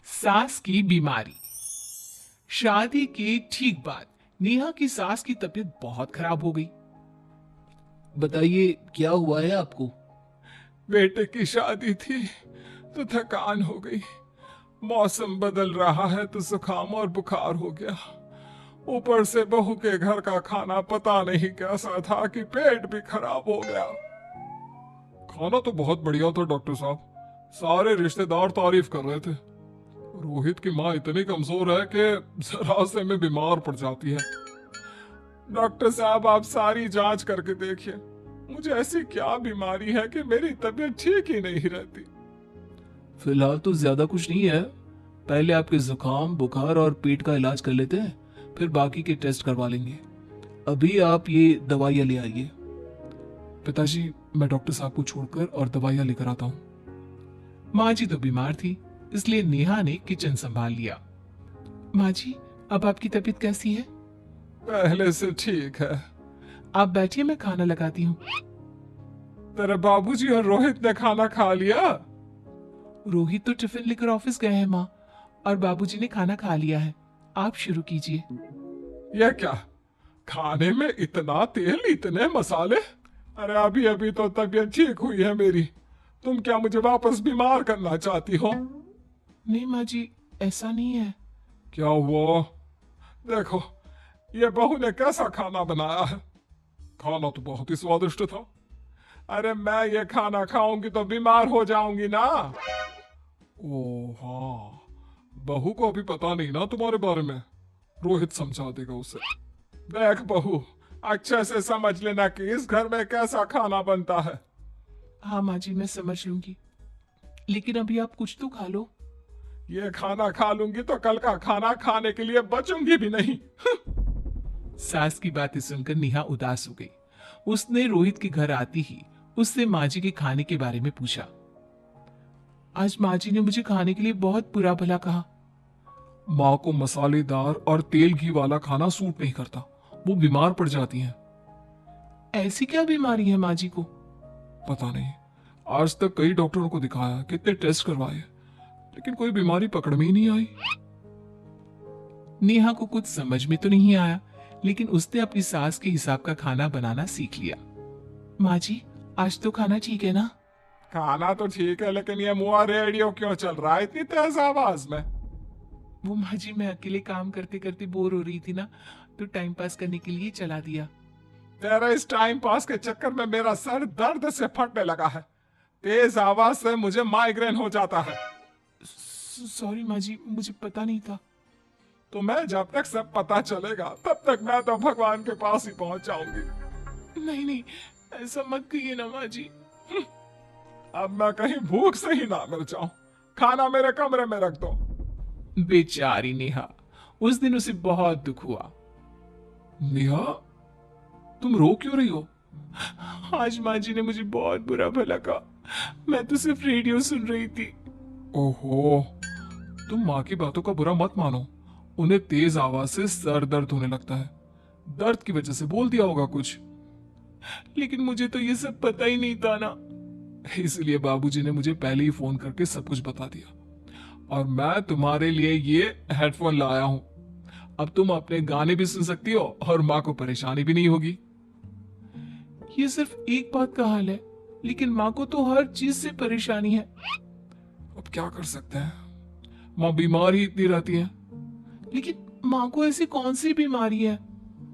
सास की बीमारी। शादी के ठीक बाद नेहा की सास की तबीयत बहुत खराब हो गई। बताइए क्या हुआ है आपको। बेटे की शादी थी तो थकान हो गई। मौसम बदल रहा है तो जुकाम और बुखार हो गया। ऊपर से बहू के घर का खाना पता नहीं कैसा था कि पेट भी खराब हो गया। खाना तो बहुत बढ़िया था डॉक्टर साहब, सारे रिश्तेदार तारीफ कर रहे थे। रोहित की माँ इतनी कमजोर है कि जरा से में बीमार पड़ जाती है। डॉक्टर साहब आप सारी जांच करके देखिए, मुझे ऐसी क्या बीमारी है कि मेरी तबीयत ठीक ही नहीं रहती। फिलहाल तो ज्यादा कुछ नहीं है, पहले आपके जुकाम बुखार और पेट का इलाज कर लेते हैं, फिर बाकी के टेस्ट करवा लेंगे। अभी आप ये दवाइयाँ ले आइए। पिताजी मैं डॉक्टर साहब को छोड़कर और दवाइयाँ लेकर आता हूँ। माँ जी तो बीमार थी, इसलिए नेहा ने किचन संभाल लिया। माँ जी, अब आपकी तबीयत कैसी है? पहले से ठीक है। आप बैठिए, मैं खाना लगाती हूँ। तेरे बाबूजी और रोहित ने खाना खा लिया? रोहित तो टिफिन लेकर ऑफिस गए हैं माँ, और बाबूजी ने खाना खा लिया है। आप शुरू कीजिए। यह क्या, खाने में इतना तेल इतने मसाले? अरे अभी अभी तो तबीयत ठीक हुई है मेरी, तुम क्या मुझे वापस बीमार करना चाहती हो? नहीं माँ जी, ऐसा नहीं है। क्या हुआ? देखो ये बहू ने कैसा खाना बनाया है। खाना तो बहुत ही स्वादिष्ट था। अरे मैं ये खाना खाऊंगी तो बीमार हो जाऊंगी ना। ओ हाँ, बहू को अभी पता नहीं ना तुम्हारे बारे में, रोहित समझा देगा उसे। देख बहू, अच्छे से समझ लेना कि इस घर में कैसा खाना बनता है। हाँ माँ जी, मैं समझ लूंगी, लेकिन अभी आप कुछ तो खा लो। ये खाना खा लूंगी तो कल का खाना खाने के लिए बचूंगी भी नहीं। सास की बातें सुनकर नेहा उदास हो गई। उसने रोहित के घर आती ही उससे माँ जी के खाने के बारे में पूछा। आज माँ जी ने मुझे खाने के लिए बहुत बुरा भला कहा। माँ को मसालेदार और तेल घी वाला खाना सूट नहीं करता, वो बीमार पड़ जाती हैं। ऐसी क्या बीमारी है माँ जी को? पता नहीं, आज तक कई डॉक्टरों को दिखाया, कितने टेस्ट करवाए, लेकिन कोई बीमारी पकड़ में ही नहीं आई। नेहा को कुछ समझ में तो नहीं आया, लेकिन उसने अपनी सास के हिसाब का खाना बनाना सीख लिया। माँ जी, आज तो खाना ठीक है ना? खाना तो ठीक है, लेकिन ये मुआ रेडियो क्यों चल रहा है इतनी तेज आवाज में? वो माँ जी, मैं अकेले काम करते करते बोर हो रही थी ना, तो टाइम पास करने के लिए चला दिया। तेरे इस टाइम पास के चक्कर में मेरा सर दर्द से फटने लगा है। तेज आवाज से मुझे माइग्रेन हो जाता है। सॉरी माँ जी, मुझे पता नहीं था। तो मैं जब तक सब पता चलेगा तब तक मैं तो भगवान के पास ही पहुंच जाऊंगी। नहीं नहीं, ऐसा मत कहिए ना माँ जी। अब मैं कहीं भूख से ही ना मर जाऊं। खाना मेरे कमरे में रख दो। बेचारी नेहा, उस दिन उसे बहुत दुख हुआ। नेहा, तुम रो क्यों रही हो? आज माँ जी ने मुझे बहुत बुरा भला कहा, मैं तो सिर्फ रेडियो सुन रही थी। ओहो, तुम माँ की बातों का बुरा मत मानो, उन्हें तेज आवाज से सर दर्द होने लगता है, दर्द की वजह से बोल दिया होगा कुछ। लेकिन मुझे तो ये सब पता ही नहीं था ना। इसलिए बाबूजी ने मुझे पहले ही फोन करके सब कुछ बता दिया, और मैं तुम्हारे लिए ये हेडफोन लाया हूं। अब तुम अपने गाने भी सुन सकती हो और माँ को परेशानी भी नहीं होगी। ये सिर्फ एक बात का हाल है, लेकिन माँ को तो हर चीज से परेशानी है। अब क्या कर सकते हैं, माँ बीमार ही इतनी रहती है। लेकिन माँ को ऐसी कौन सी बीमारी है?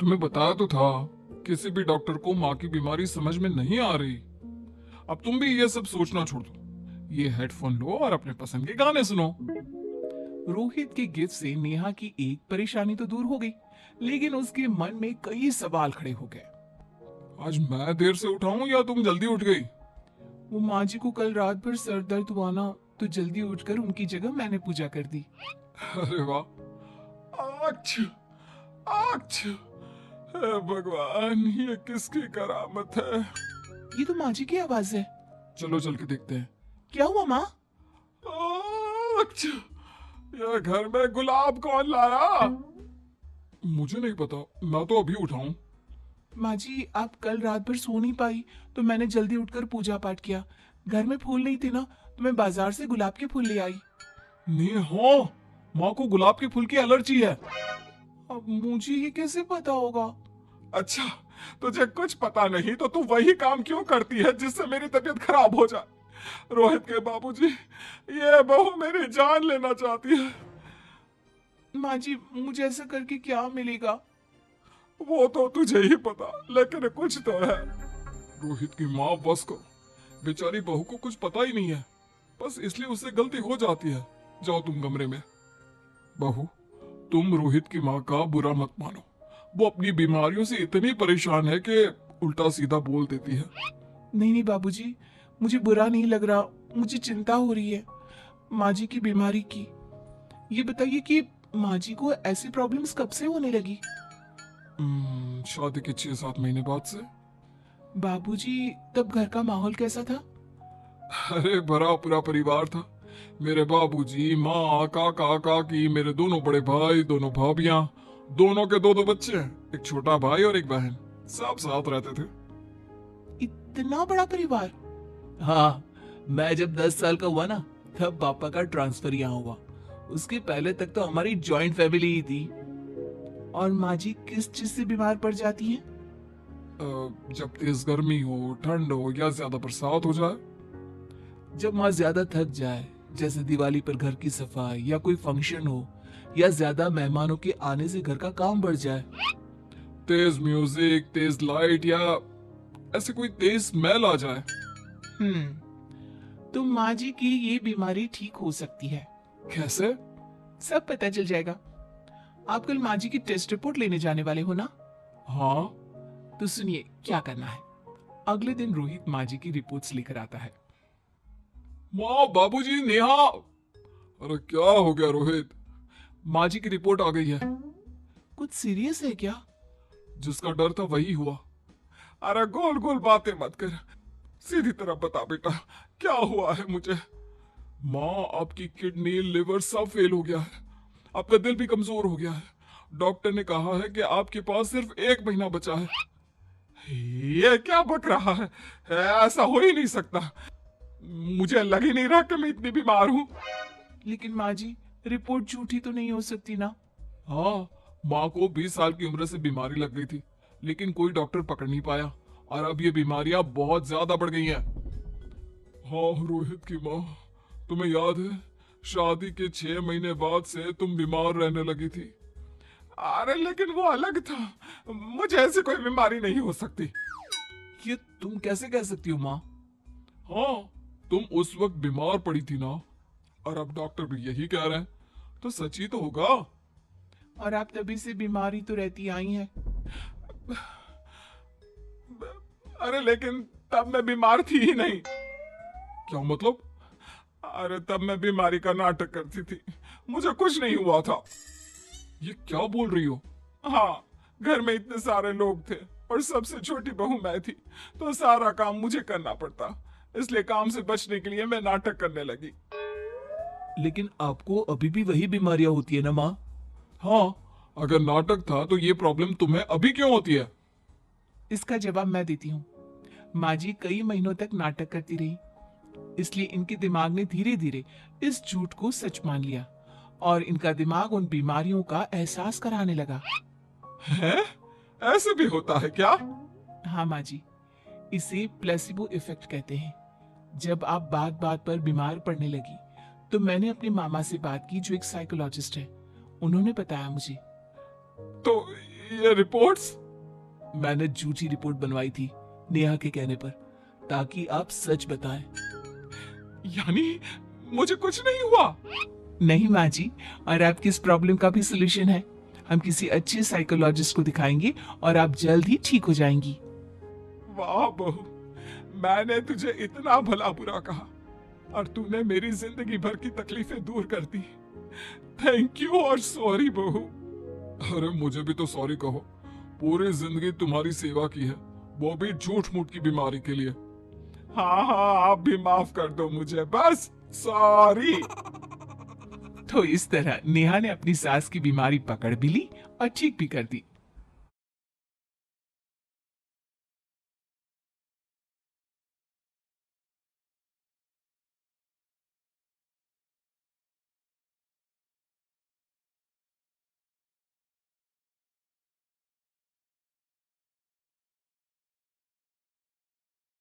तुम्हें बताया तो था, किसी भी डॉक्टर को माँ की बीमारी समझ में नहीं आ रही। अब तुम भी ये सब सोचना छोड़ दो, ये हेडफोन लो और अपने पसंद के गाने सुनो। रोहित के गिफ्ट से नेहा की एक परेशानी तो दूर हो गई, लेकिन उसके मन में कई सवाल खड़े हो गए। आज मैं देर से उठा हूं या तुम जल्दी उठ गई? वो माँ जी को कल रात भर सर दर्द हुआ ना, तो जल्दी उठकर उनकी जगह मैंने पूजा कर दी। अरे वाह, अच्छा अच्छा, हे भगवान, ये किसकी करामत है? ये तो माँ जी की आवाज है। चलो चल के देखते हैं। क्या हुआ माँ? अच्छा, ये घर में गुलाब कौन लाया? मुझे नहीं पता, मैं तो अभी उठा हूं। माँ जी, आप कल रात भर सो नहीं पाई, तो मैंने जल्दी उठकर पूजा पाठ किया। घर में फूल नहीं थे ना, तो मैं बाजार से गुलाब के फूल ले आई। नेहा, माँ को गुलाब के फूल की एलर्जी है। अब मुझे ये कैसे पता होगा? अच्छा, तुझे कुछ पता नहीं तो तू वही काम क्यों करती है जिससे मेरी तबीयत खराब हो जाए? रोहित के बाबूजी, ये बहू मेरी जान लेना चाहती है। माँ जी, मुझे ऐसा करके क्या मिलेगा? वो तो तुझे ही पता, लेकिन कुछ तो है। रोहित की माँ बस को, बेचारी बहू को कुछ पता ही नहीं है, बस इसलिए उससे गलती हो जाती है। जाओ तुम कमरे में। बहू, तुम रोहित की माँ का बुरा मत मानो। वो अपनी बीमारियों से इतनी परेशान है कि उल्टा सीधा बोल देती है। नहीं नहीं बाबूजी, मुझे बुरा नहीं लग रहा, मुझे चिंता हो रही है माँ जी की बीमारी की। ये बताइए कि माँ जी को ऐसी प्रॉब्लम्स कब से होने लगी? शादी के 6-7 महीने बाद से। बाबूजी, तब घर का माहौल कैसा था? अरे बड़ा पूरा परिवार था। मेरे बाबूजी, माँ, काका, काकी, मेरे दोनों बड़े भाई, दोनों भाभियां, दोनों के 2-2 बच्चे, एक छोटा भाई और एक बहन, सब साथ रहते थे। इतना बड़ा परिवार? हाँ, मैं जब 10 साल का हुआ ना, तब पापा का ट्रांसफर यहाँ हुआ। उसके पहले तक तो हमारी जॉइंट फैमिली ही थी। और माँ जी किस चीज से बीमार पड़ जाती हैं? जब तेज गर्मी हो, ठंड हो या ज्यादा बरसात हो जाए। जब माँ ज्यादा थक जाए, जैसे दिवाली पर घर की सफाई या कोई फंक्शन हो, या ज्यादा मेहमानों के आने से घर का काम बढ़ जाए। तेज म्यूजिक, तेज लाइट या ऐसे कोई तेज स्मेल आ जाए। तो माँ जी की ये बीमारी ठीक हो सकती है। कैसे? सब पता चल जाएगा। आप कल माँ जी की टेस्ट रिपोर्ट लेने जाने वाले हो ना? हाँ। तो सुनिए क्या करना है। अगले दिन रोहित माँ जी की रिपोर्ट्स लेकर आता है। माँ, बाबूजी, नेहा। अरे क्या हो गया रोहित? माँ जी की रिपोर्ट आ गई है। कुछ सीरियस है क्या? जिसका डर था वही हुआ। अरे गोल गोल बातें मत कर, सीधी तरह बता बेटा, क्या हुआ है मुझे? माँ, आपकी किडनी, लिवर सब फेल हो गया है। आपका दिल भी कमजोर हो गया है। डॉक्टर ने कहा है कि आपके पास सिर्फ 1 महीना बचा है। ये क्या बक रहा है? ऐसा हो ही नहीं सकता। मुझे लग ही नहीं रहा कि मैं इतनी बीमार हूँ। लेकिन माँ जी, रिपोर्ट झूठी तो नहीं हो सकती ना? हाँ, माँ को 20 साल की उम्र से बीमारी लग गई थी, लेकिन कोई डॉक्टर पकड़ नहीं पाया और अब ये बीमारियां बहुत ज्यादा बढ़ गई हैं। हाँ रोहित की माँ, तुम्हें याद है शादी के 6 महीने बाद से तुम बीमार रहने लगी थी। अरे लेकिन वो अलग था, मुझे ऐसी कोई बीमारी नहीं हो सकती। ये तुम कैसे कह सकती हो माँ? हाँ, तुम उस वक्त बीमार पड़ी थी ना, और अब डॉक्टर भी यही कह रहे हैं, तो सच ही तो होगा। और आप तभी से बीमारी तो रहती आई हैं। अरे लेकिन तब मैं बीमार थी ही नहीं। क्या मतलब? अरे तब मैं बीमारी का नाटक करती थी, मुझे कुछ नहीं हुआ था। ये क्या बोल रही हो? हाँ, घर में इतने सारे लोग थे और सबसे छोटी बहू मैं थी, तो सारा काम मुझे करना पड़ता, इसलिए काम से बचने के लिए मैं नाटक करने लगी। लेकिन आपको अभी भी वही बीमारियां होती है ना माँ? हाँ, अगर नाटक था तो ये प्रॉब्लम तुम्हें अभी क्यों होती है? इसका जवाब मैं देती हूँ। माँ जी कई महीनों तक नाटक करती रही, इसलिए इनके दिमाग ने धीरे धीरे इस झूठ को सच मान लिया और इनका दिमाग उन बीमारियों का एहसास कराने लगा। हैं? ऐसे भी होता है क्या? हाँ माँ जी, इसे प्लेसिबो इफेक्ट कहते हैं। जब आप बात बात पर बीमार पड़ने लगी तो मैंने अपने मामा से बात की जो एक साइकोलॉजिस्ट है। उन्होंने बताया मुझे। तो ये रिपोर्ट्स? मैंने झूठी रिपोर्ट बनवाई थी नेहा के कहने पर, ताकि आप सच बताएं। यानी मुझे कुछ नहीं हुआ? नहीं माँ जी, और आपकी इस प्रॉब्लम का भी सोल्यूशन है। हम किसी अच्छे साइकोलॉजिस्ट को दिखाएंगे और आप जल्द ही ठीक हो जाएंगी। वाह बहू, मैंने तुझे इतना भला बुरा कहा और तूने मेरी जिंदगी भर की तकलीफें दूर कर दी। थैंक यू और सॉरी बहू। अरे मुझे भी तो सॉरी कहो, पूरी जिंदगी तुम्हारी सेवा की है, वो भी झूठ मूठ की बीमारी के लिए। हाँ हाँ, आप भी माफ कर दो मुझे, बस सॉरी। तो इस तरह नेहा ने अपनी सास की बीमारी पकड़ भी ली और ठीक भी कर दी।